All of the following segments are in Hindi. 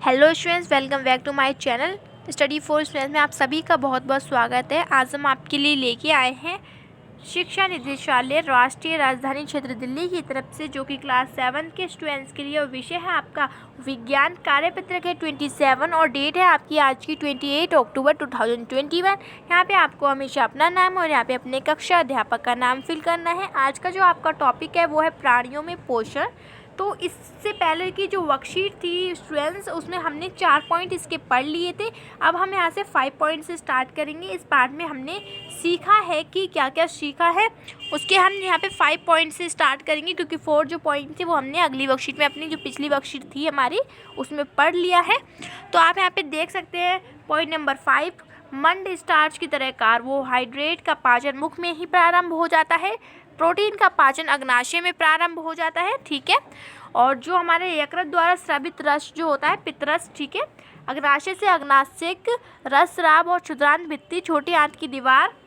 Hello students, welcome back to my channel study for students में आप सभी का बहुत बहुत स्वागत है। आज हम आपके लिए लेके आए हैं शिक्षा निदेशालय राष्ट्रीय राजधानी क्षेत्र दिल्ली की तरफ से, जो कि क्लास 7 के स्टूडेंट्स के लिए, और विषय है आपका विज्ञान कार्यपत्रक है 27 और डेट है आपकी आज की 28 अक्टूबर 2021। यहाँ पे आपको हमेशा अपना नाम और यहाँ पे अपने कक्षा अध्यापक का नाम फिल करना है। आज का जो आपका टॉपिक है वो है प्राणियों में पोषण। तो इससे पहले की जो वर्कशीट थी स्टूडेंट्स, उसमें हमने 4 पॉइंट इसके पढ़ लिए थे। अब हम यहाँ से 5 पॉइंट से स्टार्ट करेंगे। इस पार्ट में हमने सीखा है कि क्या क्या सीखा है, उसके हम यहाँ पे 5 पॉइंट से स्टार्ट करेंगे, क्योंकि 4 जो पॉइंट थे वो हमने अगली वर्कशीट में, अपनी जो पिछली वर्कशीट थी हमारी, उसमें पढ़ लिया है। तो आप यहाँ पे देख सकते हैं पॉइंट नंबर 5, मंड स्टार्च की तरह कार्बोहाइड्रेट का पाचन मुख में ही प्रारंभ हो जाता है। प्रोटीन का पाचन अग्नाशय में प्रारंभ हो जाता है, ठीक है। और जो हमारे यकृत द्वारा स्रावित रस जो होता है पित्तरस, ठीक है, अग्नाशय से अग्नाशयिक रस स्राव और क्षुद्रांत भित्ति छोटी आंत की दीवार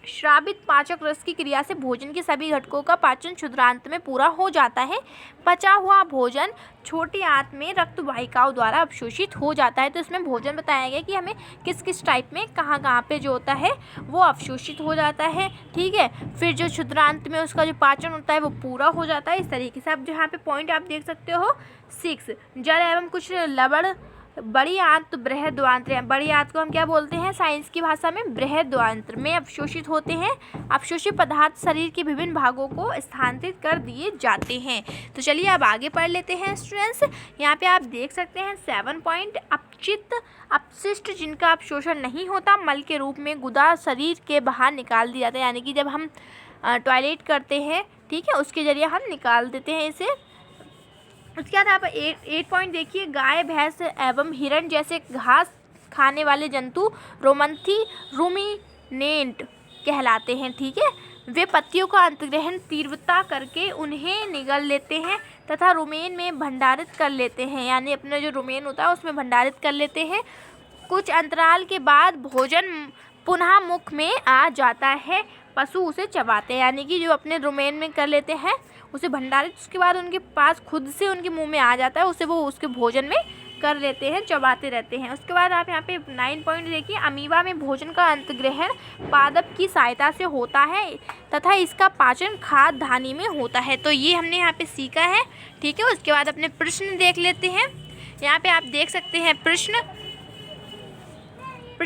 श्रावित पाचक रस की क्रिया से भोजन के सभी घटकों का पाचन क्षुद्रांत में पूरा हो जाता है। पचा हुआ भोजन छोटी आंत में रक्त वाहिकाओं द्वारा अवशोषित हो जाता है। तो इसमें भोजन बताया गया कि हमें किस किस टाइप में कहाँ पे जो होता है वो अवशोषित हो जाता है, ठीक है। फिर जो क्षुद्रांत में उसका जो पाचन होता है वो पूरा हो जाता है। इस तरीके से अब यहाँ पे पॉइंट आप देख सकते हो 6, जल एवं कुछ लवण बड़ी आंत बृहद्वांत्र। बड़ी आंत को हम क्या बोलते हैं साइंस की भाषा में? बृहद्वांत्र में अवशोषित होते हैं। अवशोषित पदार्थ शरीर के विभिन्न भागों को स्थानांतरित कर दिए जाते हैं। तो चलिए अब आगे पढ़ लेते हैं स्टूडेंट्स। यहाँ पे आप देख सकते हैं 7 पॉइंट, अपशिष्ट जिनका अवशोषण नहीं होता मल के रूप में गुदा शरीर के बाहर निकाल दिया जाता है। यानी कि जब हम टॉयलेट करते हैं, ठीक है, उसके जरिए हम निकाल देते हैं इसे। उसके बाद आप 8 पॉइंट देखिए, गाय भैंस एवं हिरण जैसे घास खाने वाले जंतु रोमंथी रूमिनेंट कहलाते हैं, ठीक है। वे पत्तियों का अंतर्ग्रहण तीव्रता करके उन्हें निगल लेते हैं तथा रुमेन में भंडारित कर लेते हैं। यानी अपना जो रुमेन होता है उसमें भंडारित कर लेते हैं। कुछ अंतराल के बाद भोजन पुनः मुख में आ जाता है, पशु उसे चबाते हैं। यानी कि जो अपने रुमेन में कर लेते हैं उसे भंडारित, उसके बाद उनके पास खुद से उनके मुंह में आ जाता है, उसे वो उसके भोजन में कर लेते हैं, चबाते रहते हैं। उसके बाद आप यहाँ पे 9 पॉइंट देखिए, अमीबा में भोजन का अंतग्रहण पादप की सहायता से होता है तथा इसका पाचन खाद्य धानी में होता है। तो ये हमने यहाँ पे सीखा है, ठीक है। उसके बाद अपने प्रश्न देख लेते हैं। यहाँ पे आप देख सकते हैं प्रश्न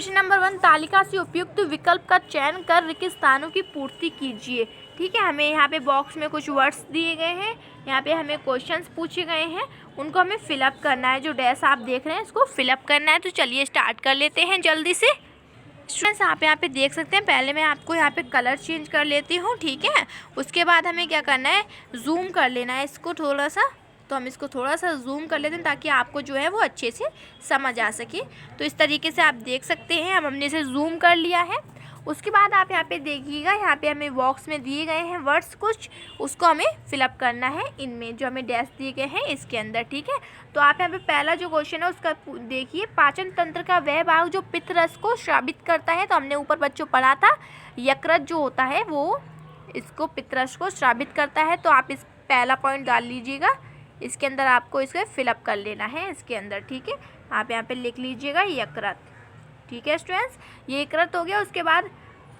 नंबर 1, तालिका से उपयुक्त विकल्प का चयन कर रिक्त स्थानों की पूर्ति कीजिए, ठीक है। हमें यहाँ पे बॉक्स में कुछ वर्ड्स दिए गए हैं, यहाँ पे हमें क्वेश्चंस पूछे गए हैं, उनको हमें फिलअप करना है। जो डैश आप देख रहे हैं इसको फिलअप करना है। तो चलिए स्टार्ट कर लेते हैं जल्दी से। स्टूडेंट्स आप यहाँ पे देख सकते हैं, पहले मैं आपको यहाँ पे कलर चेंज कर लेती हूँ, ठीक है। उसके बाद हमें क्या करना है, जूम कर लेना है इसको थोड़ा सा। तो हम इसको थोड़ा सा जूम कर लेते हैं ताकि आपको जो है वो अच्छे से समझ आ सके। तो इस तरीके से आप देख सकते हैं, अब हमने इसे जूम कर लिया है। उसके बाद आप यहाँ पे देखिएगा, यहाँ पे हमें बॉक्स में दिए गए हैं वर्ड्स कुछ, उसको हमें फिलअप करना है इनमें जो हमें डैश दिए गए हैं इसके अंदर, ठीक है। तो आप यहाँ पे पहला जो क्वेश्चन है उसका देखिए, पाचन तंत्र का वह भाग जो पित्त रस को स्रावित करता है। तो हमने ऊपर बच्चों पढ़ा था, यकृत जो होता है वो इसको पित्त रस को स्रावित करता है। तो आप इस पहला पॉइंट डाल लीजिएगा, इसके अंदर आपको इसको फिलअप कर लेना है इसके अंदर, ठीक है। आप यहाँ पे लिख लीजिएगा यकृत, ठीक है स्टूडेंट्स, ये यकृत हो गया। उसके बाद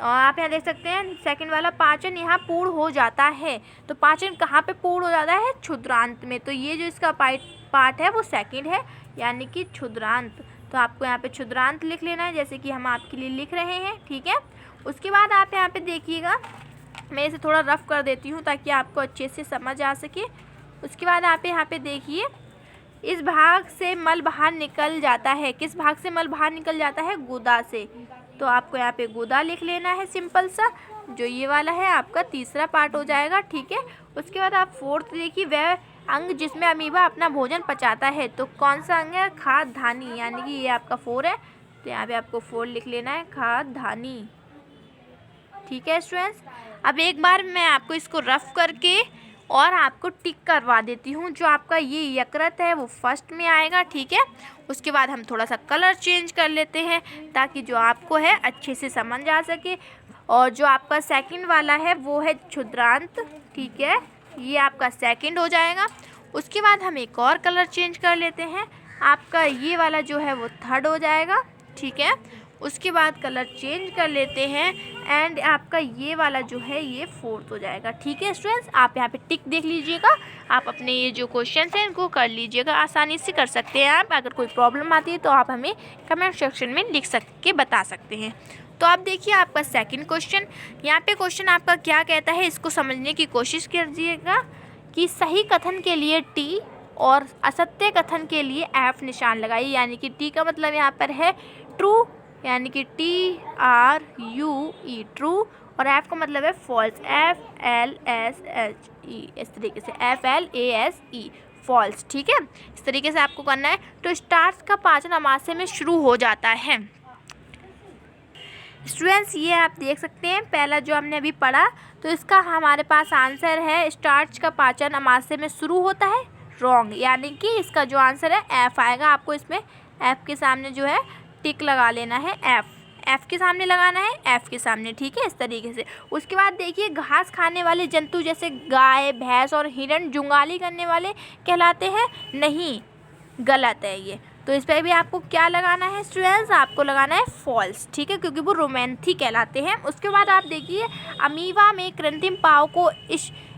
आप यहाँ देख सकते हैं सेकंड वाला, पाचन यहाँ पूर्ण हो जाता है। तो पाचन कहाँ पे पूर्ण हो जाता है? क्षुद्रांत में। तो ये जो इसका पार्ट है वो सेकंड है, यानी कि क्षुद्रांत। तो आपको यहाँ पे क्षुद्रांत लिख लेना है, जैसे कि हम आपके लिए लिख रहे हैं, ठीक है। उसके बाद आप यहाँ पे देखिएगा, मैं इसे थोड़ा रफ कर देती हूँ ताकि आपको अच्छे से समझ आ सके। उसके बाद आप यहाँ पे देखिए, इस भाग से मल बाहर निकल जाता है। किस भाग से मल बाहर निकल जाता है? गुदा से। तो आपको यहाँ पे गुदा लिख लेना है सिंपल सा, जो ये वाला है आपका तीसरा पार्ट हो जाएगा, ठीक है। उसके बाद आप 4th देखिए, वह अंग जिसमें अमीबा अपना भोजन पचाता है। तो कौन सा अंग है? खाद्य धानी, यानी कि ये आपका 4 है। तो यहाँ पे आपको 4 लिख लेना है, खाद्य धानी, ठीक है स्टूडेंट्स। अब एक बार मैं आपको इसको रफ करके और आपको टिक करवा देती हूँ। जो आपका ये यकृत है वो फर्स्ट में आएगा, ठीक है। उसके बाद हम थोड़ा सा कलर चेंज कर लेते हैं ताकि जो आपको है अच्छे से समझ आ सके। और जो आपका सेकंड वाला है वो है क्षुद्रांत, ठीक है, ये आपका सेकंड हो जाएगा। उसके बाद हम एक और कलर चेंज कर लेते हैं आपका ये वाला जो है वो थर्ड हो जाएगा, ठीक है। उसके बाद कलर चेंज कर लेते हैं एंड आपका ये वाला जो है ये फोर्थ हो जाएगा, ठीक है स्टूडेंट्स। आप यहाँ पे टिक देख लीजिएगा, आप अपने ये जो क्वेश्चन हैं इनको कर लीजिएगा, आसानी से कर सकते हैं आप। अगर कोई प्रॉब्लम आती है तो आप हमें कमेंट सेक्शन में लिख के बता सकते हैं। तो आप देखिए आपका सेकंड क्वेश्चन, यहाँ पे क्वेश्चन आपका क्या कहता है, इसको समझने की कोशिश कीजिएगा कि सही कथन के लिए टी और असत्य कथन के लिए एफ निशान लगाइए। यानी कि टी का मतलब यहाँ पर है ट्रू, यानी कि TRUE ट्रू, और एफ का मतलब है फॉल्स, FLSHE, इस तरीके से FLASE फॉल्स, ठीक है। इस तरीके से आपको करना है। तो स्टार्स का पाचन अमाशय में शुरू हो जाता है। स्टूडेंट्स ये आप देख सकते हैं पहला जो हमने अभी पढ़ा, तो इसका हमारे पास आंसर है स्टार्च का पाचन अमाशय में शुरू होता है, रॉन्ग। यानी कि इसका जो आंसर है एफ आएगा। आपको इसमें एफ के सामने जो है टिक लगा लेना है, एफ के सामने लगाना है, एफ के सामने, ठीक है, इस तरीके से। उसके बाद देखिए घास खाने वाले जंतु जैसे गाय, भैंस और हिरण जुंगाली करने वाले कहलाते हैं, नहीं, गलत है ये। तो इस पर भी आपको क्या लगाना है स्टूडेंट्स, आपको लगाना है फॉल्स, ठीक है, क्योंकि वो रोमैंथी कहलाते हैं। उसके बाद आप देखिए अमीबा में कृत्रिम पाँव को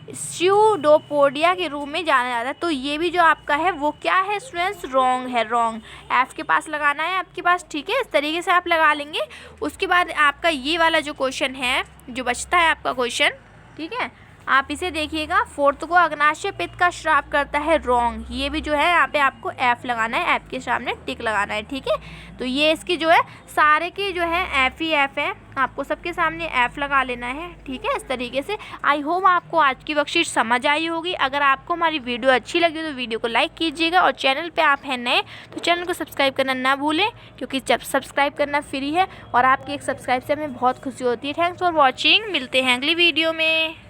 स्यूडोपोडिया के रूप में जाना जाता है। तो ये भी जो आपका है वो क्या है स्टूडेंट्स, रॉन्ग है, रॉन्ग। एफ के पास लगाना है आपके पास, ठीक है, इस तरीके से आप लगा लेंगे। उसके बाद आपका ये वाला जो क्वेश्चन है जो बचता है आपका क्वेश्चन, ठीक है, आप इसे देखिएगा, फोर्थ को अग्नाशय पित्त का श्राप करता है, रॉन्ग। ये भी जो है यहाँ पे आपको एफ लगाना है, एफ के सामने टिक लगाना है, ठीक है। तो ये इसकी जो है सारे की जो है एफ ही एफ है, आपको सबके सामने एफ लगा लेना है, ठीक है, इस तरीके से। आई होप आपको आज की वर्कशीट समझ आई होगी। अगर आपको हमारी वीडियो अच्छी लगी तो वीडियो को लाइक कीजिएगा, और चैनल पे आप हैं नए तो चैनल को सब्सक्राइब करना ना भूलें, क्योंकि जब सब्सक्राइब करना फ्री है और आपकी एक सब्सक्राइब से हमें बहुत खुशी होती है। थैंक्स फॉर वॉचिंग, मिलते हैं अगली वीडियो में।